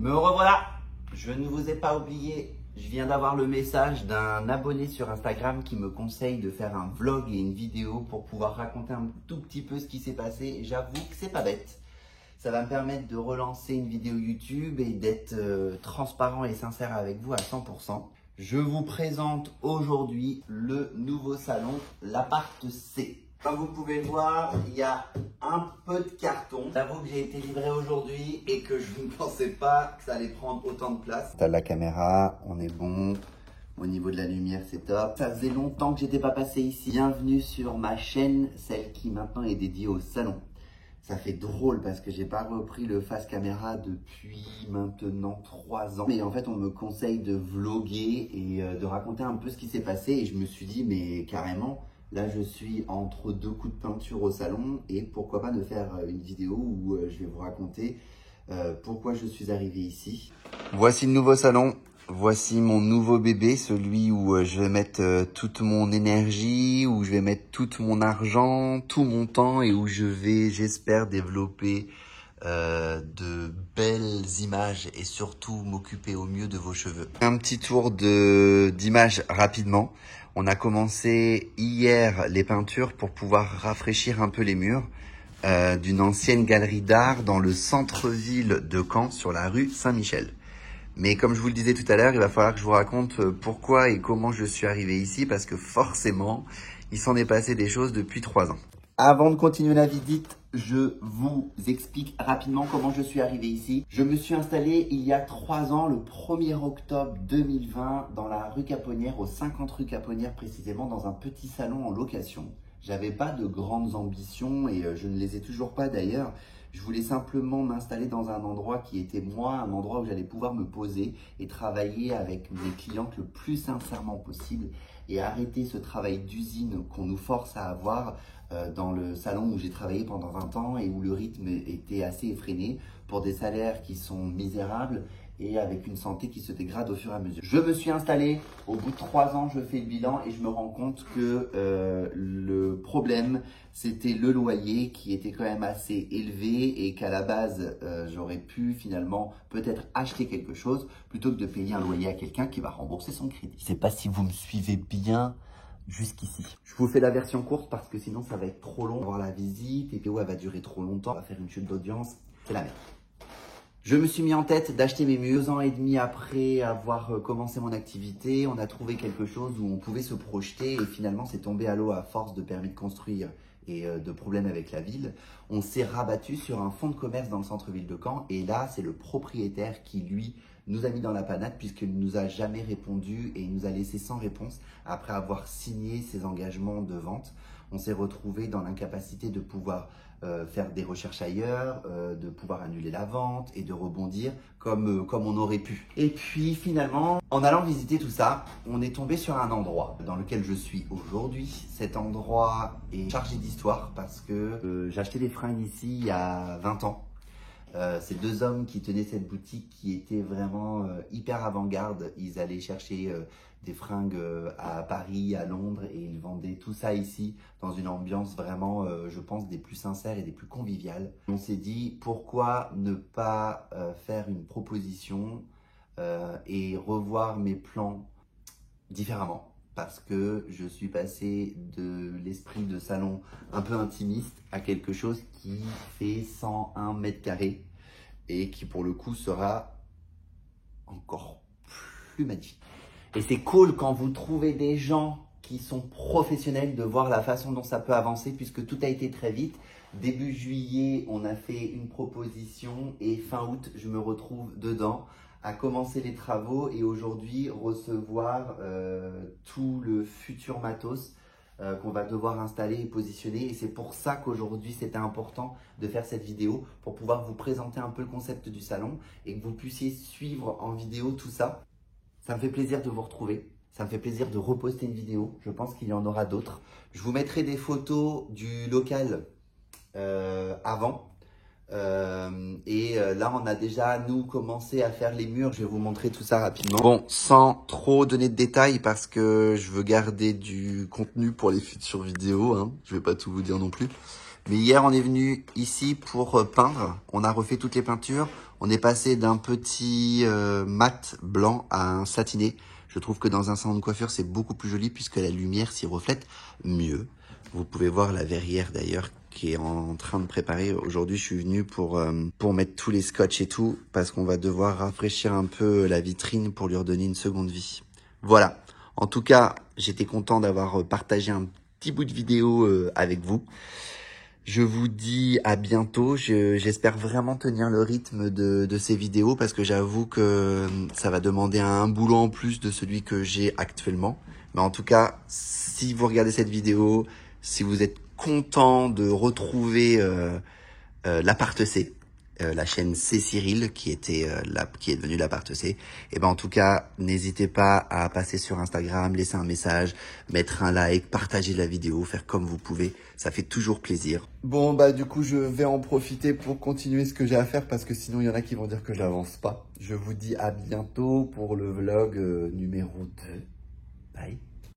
Me revoilà. Je ne vous ai pas oublié. Je viens d'avoir le message d'un abonné sur Instagram qui me conseille de faire un vlog et une vidéo pour pouvoir raconter un tout petit peu ce qui s'est passé. Et j'avoue que c'est pas bête. Ça va me permettre de relancer une vidéo YouTube et d'être transparent et sincère avec vous à 100%. Je vous présente aujourd'hui le nouveau salon, l'appart C. Comme vous pouvez le voir, il y a un peu de carton. J'avoue que j'ai été livré aujourd'hui et que je ne pensais pas que ça allait prendre autant de place. T'as la caméra, on est bon. Au niveau de la lumière, c'est top. Ça faisait longtemps que j'étais pas passé ici. Bienvenue sur ma chaîne, celle qui maintenant est dédiée au salon. Ça fait drôle parce que j'ai pas repris le face caméra depuis maintenant 3 ans. Mais en fait, on me conseille de vlogger et de raconter un peu ce qui s'est passé. Et je me suis dit, mais carrément, là, je suis entre 2 coups de peinture au salon. Et pourquoi pas ne faire une vidéo où je vais vous raconter pourquoi je suis arrivé ici. Voici le nouveau salon. Voici mon nouveau bébé, celui où je vais mettre toute mon énergie, où je vais mettre tout mon argent, tout mon temps et où je vais, j'espère, développer de belles images et surtout m'occuper au mieux de vos cheveux. Un petit tour d'image rapidement. On a commencé hier les peintures pour pouvoir rafraîchir un peu les murs d'une ancienne galerie d'art dans le centre-ville de Caen sur la rue Saint-Michel. Mais comme je vous le disais tout à l'heure, il va falloir que je vous raconte pourquoi et comment je suis arrivé ici parce que forcément, il s'en est passé des choses depuis 3 ans. Avant de continuer la visite, je vous explique rapidement comment je suis arrivé ici. Je me suis installé il y a 3 ans, le 1er octobre 2020, dans la rue Caponnière, au 50 rue Caponnière précisément, dans un petit salon en location. J'avais pas de grandes ambitions et je ne les ai toujours pas d'ailleurs. Je voulais simplement m'installer dans un endroit qui était moi, un endroit où j'allais pouvoir me poser et travailler avec mes clientes le plus sincèrement possible et arrêter ce travail d'usine qu'on nous force à avoir dans le salon où j'ai travaillé pendant 20 ans et où le rythme était assez effréné pour des salaires qui sont misérables et avec une santé qui se dégrade au fur et à mesure. Je me suis installé, au bout de 3 ans, je fais le bilan et je me rends compte que le problème, c'était le loyer qui était quand même assez élevé et qu'à la base, j'aurais pu finalement peut-être acheter quelque chose plutôt que de payer un loyer à quelqu'un qui va rembourser son crédit. Je ne sais pas si vous me suivez bien jusqu'ici. Je vous fais la version courte parce que sinon ça va être trop long. On va voir la visite et puis elle va durer trop longtemps. On va faire une chute d'audience. C'est la merde. Je me suis mis en tête d'acheter mes murs. 2 ans et demi après avoir commencé mon activité, on a trouvé quelque chose où on pouvait se projeter et finalement c'est tombé à l'eau à force de permis de construire et de problèmes avec la ville. On s'est rabattu sur un fonds de commerce dans le centre-ville de Caen et là c'est le propriétaire qui lui nous a mis dans la panade puisqu'il ne nous a jamais répondu et il nous a laissé sans réponse après avoir signé ses engagements de vente. On s'est retrouvé dans l'incapacité de pouvoir faire des recherches ailleurs, de pouvoir annuler la vente et de rebondir comme on aurait pu. Et puis finalement, en allant visiter tout ça, on est tombé sur un endroit dans lequel je suis aujourd'hui. Cet endroit est chargé d'histoire parce que j'ai acheté des fringues ici il y a 20 ans. Ces 2 hommes qui tenaient cette boutique qui était vraiment hyper avant-garde. Ils allaient chercher des fringues à Paris, à Londres et ils vendaient tout ça ici dans une ambiance vraiment, je pense, des plus sincères et des plus conviviales. On s'est dit pourquoi ne pas faire une proposition et revoir mes plans différemment. Parce que je suis passé de l'esprit de salon un peu intimiste à quelque chose qui fait 101 mètres carrés et qui pour le coup sera encore plus magnifique. Et c'est cool quand vous trouvez des gens qui sont professionnels de voir la façon dont ça peut avancer puisque tout a été très vite. Début juillet, on a fait une proposition et fin août, je me retrouve dedans à commencer les travaux et aujourd'hui recevoir tout le futur matos qu'on va devoir installer et positionner. Et c'est pour ça qu'aujourd'hui, c'était important de faire cette vidéo pour pouvoir vous présenter un peu le concept du salon et que vous puissiez suivre en vidéo tout ça. Ça me fait plaisir de vous retrouver. Ça me fait plaisir de reposter une vidéo. Je pense qu'il y en aura d'autres. Je vous mettrai des photos du local avant. Là, on a déjà, nous, commencé à faire les murs. Je vais vous montrer tout ça rapidement. Bon, sans trop donner de détails parce que je veux garder du contenu pour les futures vidéos. Hein. Je vais pas tout vous dire non plus. Mais hier, on est venu ici pour peindre. On a refait toutes les peintures. On est passé d'un petit mat blanc à un satiné. Je trouve que dans un salon de coiffure, c'est beaucoup plus joli puisque la lumière s'y reflète mieux. Vous pouvez voir la verrière d'ailleurs qui est en train de préparer. Aujourd'hui, je suis venu pour mettre tous les scotch et tout parce qu'on va devoir rafraîchir un peu la vitrine pour lui redonner une seconde vie. Voilà. En tout cas, j'étais content d'avoir partagé un petit bout de vidéo avec vous. Je vous dis à bientôt. J'espère vraiment tenir le rythme de ces vidéos parce que j'avoue que ça va demander un boulot en plus de celui que j'ai actuellement. Mais en tout cas, si vous regardez cette vidéo, si vous êtes content de retrouver l'Appart C, la chaîne C Cyril qui est devenue l'Appart C, et ben en tout cas n'hésitez pas à passer sur Instagram, laisser un message, mettre un like, partager la vidéo, faire comme vous pouvez, ça fait toujours plaisir. Bon bah du coup je vais en profiter pour continuer ce que j'ai à faire parce que sinon il y en a qui vont dire que j'avance pas. Je vous dis à bientôt pour le vlog numéro 2. Bye.